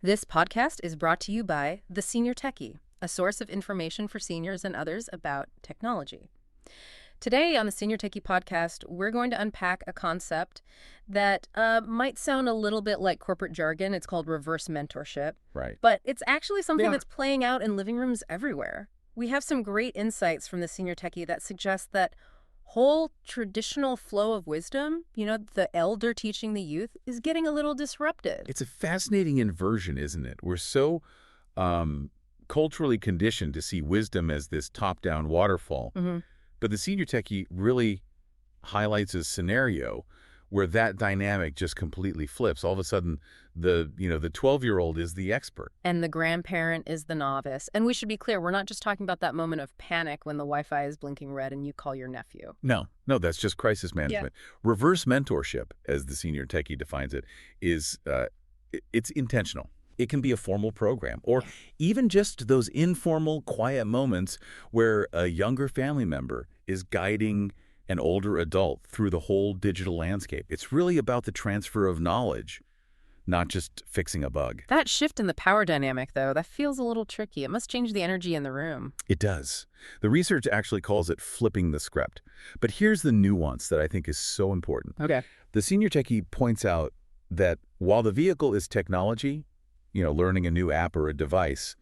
This podcast is brought to you by The Senior Techie, a source of information for seniors and others about technology. Today on the Senior Techie podcast, we're going to unpack a concept that might sound a little bit like corporate jargon. It's called reverse mentorship. Right. But it's actually something Yeah. that's playing out in living rooms everywhere. We have some great insights from the Senior Techie that suggest that whole traditional flow of wisdom, the elder teaching the youth, is getting a little disrupted. It's a fascinating inversion, isn't it? We're so culturally conditioned to see wisdom as this top-down waterfall. Mm-hmm. But the senior techie really highlights a scenario where that dynamic just completely flips. All of a sudden, the 12-year-old is the expert. And the grandparent is the novice. And we should be clear, we're not just talking about that moment of panic when the Wi-Fi is blinking red and you call your nephew. No, that's just crisis management. Reverse mentorship, as the senior techie defines it, is it's intentional. It can be a formal program or even just those informal, quiet moments where a younger family member is guiding an older adult through the whole digital landscape. It's really about the transfer of knowledge, not just fixing a bug. That shift in the power dynamic, though, that feels a little tricky. It must change the energy in the room. It does. The research actually calls it flipping the script. But here's the nuance that I think is so important. Okay. The senior techie points out that while the vehicle is technology, learning a new app or a device,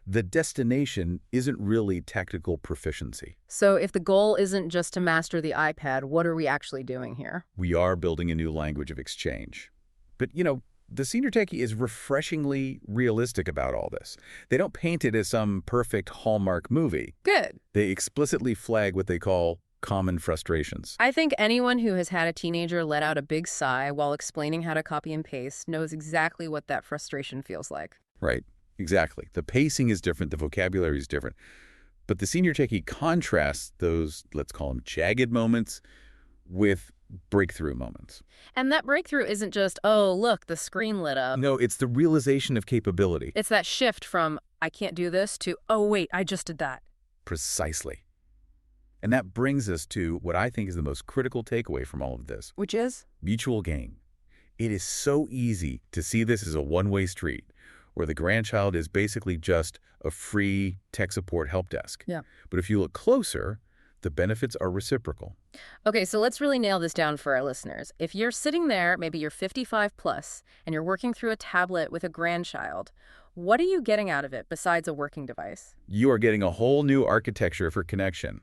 the destination isn't really technical proficiency. So if the goal isn't just to master the iPad, what are we actually doing here? We are building a new language of exchange. But, the senior techie is refreshingly realistic about all this. They don't paint it as some perfect Hallmark movie. Good. They explicitly flag what they call common frustrations. I think anyone who has had a teenager let out a big sigh while explaining how to copy and paste knows exactly what that frustration feels like. Right, exactly. The pacing is different, the vocabulary is different. But the senior techie contrasts those, let's call them jagged moments, with breakthrough moments. And that breakthrough isn't just, oh, look, the screen lit up. No, it's the realization of capability. It's that shift from, I can't do this, to, oh, wait, I just did that. Precisely. And that brings us to what I think is the most critical takeaway from all of this. Which is? Mutual gain. It is so easy to see this as a one-way street, where the grandchild is basically just a free tech support help desk. Yeah. But if you look closer, the benefits are reciprocal. Okay, so let's really nail this down for our listeners. If you're sitting there, maybe you're 55 plus, and you're working through a tablet with a grandchild, what are you getting out of it besides a working device? You are getting a whole new architecture for connection.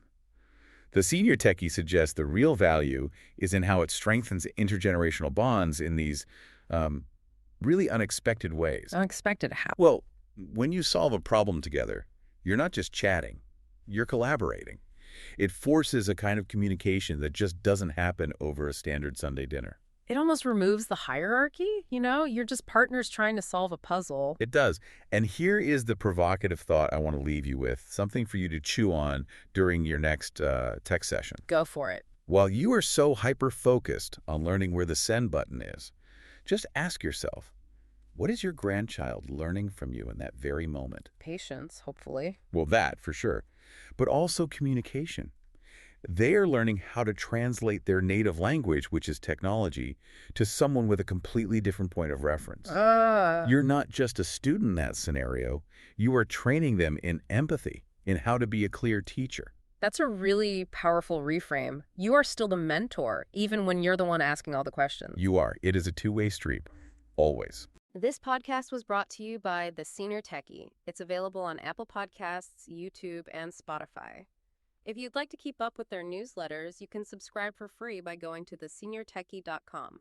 The senior techie suggests the real value is in how it strengthens intergenerational bonds in these really unexpected ways. Unexpected how? Well, when you solve a problem together, you're not just chatting, you're collaborating. It forces a kind of communication that just doesn't happen over a standard Sunday dinner. It almost removes the hierarchy, You're just partners trying to solve a puzzle. It does. And here is the provocative thought I want to leave you with, something for you to chew on during your next tech session. Go for it. While you are so hyper-focused on learning where the send button is, just ask yourself, what is your grandchild learning from you in that very moment? Patience, hopefully. Well, that for sure. But also communication. They are learning how to translate their native language, which is technology, to someone with a completely different point of reference. You're not just a student in that scenario. You are training them in empathy, in how to be a clear teacher. That's a really powerful reframe. You are still the mentor, even when you're the one asking all the questions. You are. It is a two-way street. Always. This podcast was brought to you by The Senior Techie. It's available on Apple Podcasts, YouTube, and Spotify. If you'd like to keep up with their newsletters, you can subscribe for free by going to theseniortechie.com.